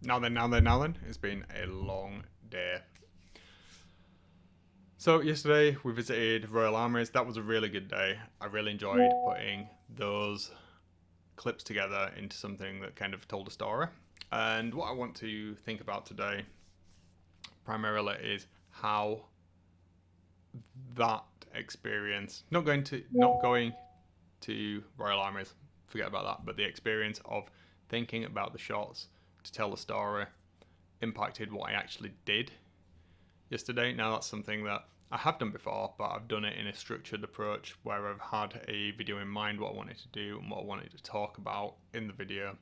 Now then, it's been a long day. So yesterday we visited Royal Armouries. That was a really good day. I really enjoyed putting those clips together into something that kind of told a story. And what I want to think about today primarily is how that experience, not going to Royal Armouries, forget about that, but the experience of thinking about the shots to tell a story impacted what I actually did yesterday. Now that's something that I have done before, but I've done it in a structured approach where I've had a video in mind, what I wanted to do and what I wanted to talk about in the video,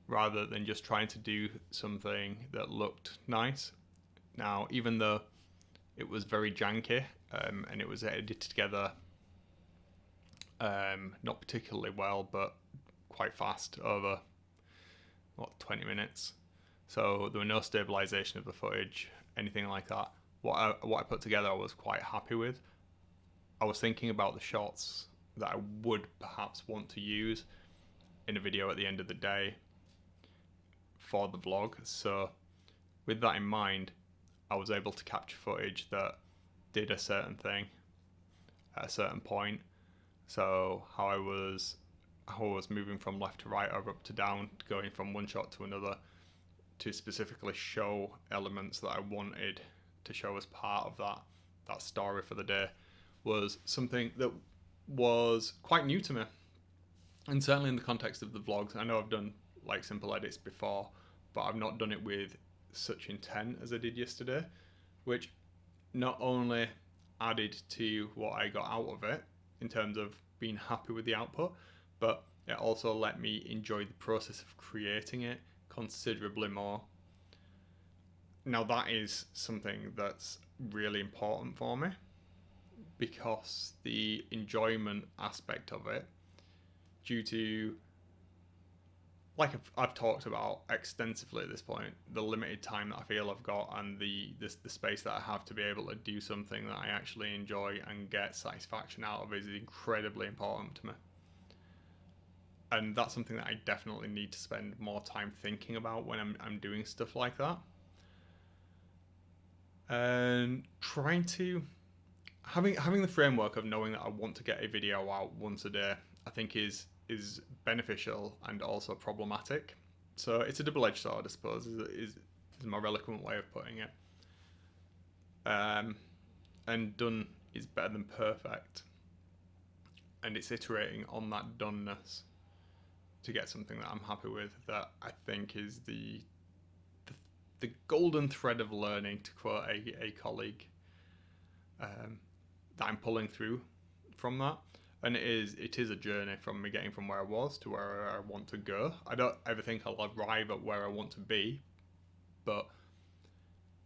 rather than just trying to do something that looked nice. Now, even though it was very janky and it was edited together not particularly well, but quite fast over 20 minutes. So there were no stabilization of the footage, anything like that. What I put together, I was quite happy with. I was thinking about the shots that I would perhaps want to use in a video at the end of the day for the vlog. So with that in mind, I was able to capture footage that did a certain thing at a certain point. So how I was moving from left to right or up to down, going from one shot to another, to specifically show elements that I wanted to show as part of that story for the day, was something that was quite new to me. And certainly in the context of the vlogs, I know I've done like simple edits before, but I've not done it with such intent as I did yesterday, which not only added to what I got out of it in terms of being happy with the output, but it also let me enjoy the process of creating it considerably more. Now that is something that's really important for me, because the enjoyment aspect of it, due to, like I've talked about extensively at this point, the limited time that I feel I've got and the space that I have to be able to do something that I actually enjoy and get satisfaction out of is incredibly important to me. And that's something that I definitely need to spend more time thinking about when I'm doing stuff like that. And trying to having the framework of knowing that I want to get a video out once a day, I think is beneficial and also problematic. So it's a double-edged sword, I suppose, is a more eloquent way of putting it. And done is better than perfect, and it's iterating on that doneness to get something that I'm happy with, that I think is the golden thread of learning, to quote a colleague, that I'm pulling through from that. And it is a journey from me getting from where I was to where I want to go. I don't ever think I'll arrive at where I want to be, but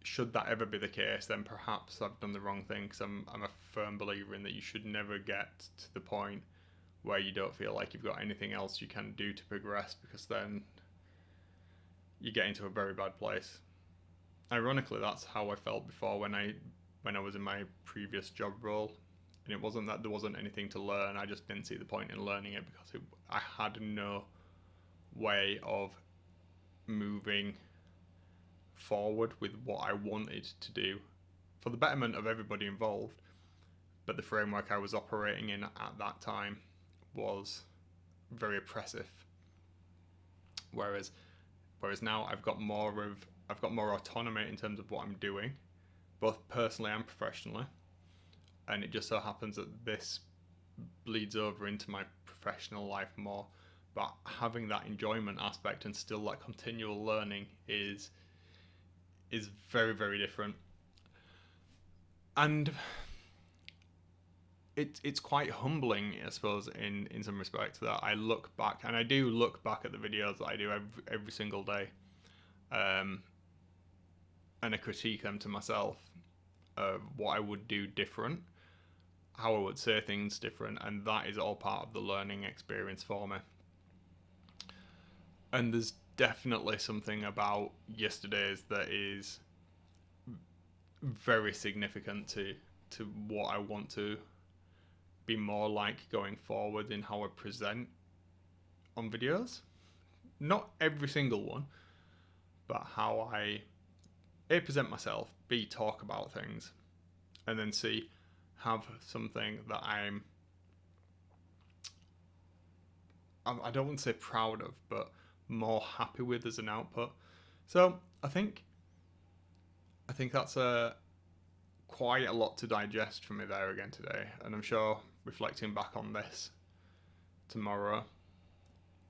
should that ever be the case, then perhaps I've done the wrong thing, because I'm a firm believer in that you should never get to the point where you don't feel like you've got anything else you can do to progress, because then you get into a very bad place. Ironically, that's how I felt before when I was in my previous job role, and it wasn't that there wasn't anything to learn. I just didn't see the point in learning it, because I had no way of moving forward with what I wanted to do for the betterment of everybody involved. But the framework I was operating in at that time was very oppressive. Whereas now I've got more autonomy in terms of what I'm doing, both personally and professionally. And it just so happens that this bleeds over into my professional life more. But having that enjoyment aspect and still that continual learning is very, very different. And it's quite humbling, I suppose, in some respects, that I look back, and I do look back at the videos that I do every single day, and I critique them to myself of what I would do different, how I would say things different, and that is all part of the learning experience for me. And there's definitely something about yesterday's that is very significant to what I want to be more like going forward in how I present on videos. Not every single one, but how I A, present myself, B, talk about things, and then C, have something that I don't want to say proud of, but more happy with as an output. So I think that's quite a lot to digest for me there again today, and I'm sure reflecting back on this tomorrow,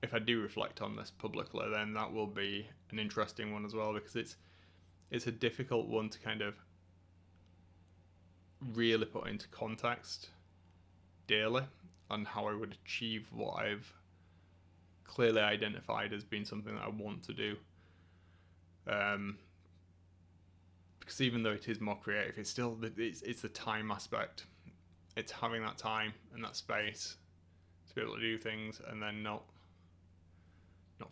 if I do reflect on this publicly, then that will be an interesting one as well, because it's a difficult one to kind of really put into context daily on how I would achieve what I've clearly identified as being something that I want to do. Because even though it is more creative, it's still it's the time aspect. It's having that time and that space to be able to do things, and then not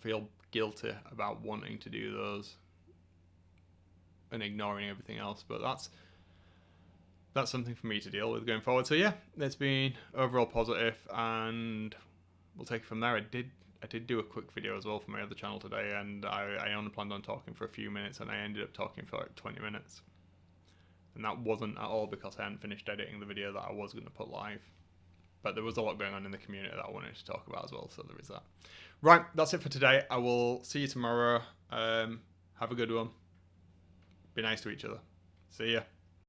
feel guilty about wanting to do those and ignoring everything else. But that's something for me to deal with going forward. So yeah, it's been overall positive, and we'll take it from there. I did do a quick video as well for my other channel today, and I only planned on talking for a few minutes, and I ended up talking for like 20 minutes. And that wasn't at all because I hadn't finished editing the video that I was going to put live. But there was a lot going on in the community that I wanted to talk about as well, so there is that. Right, that's it for today. I will see you tomorrow. Have a good one. Be nice to each other. See ya.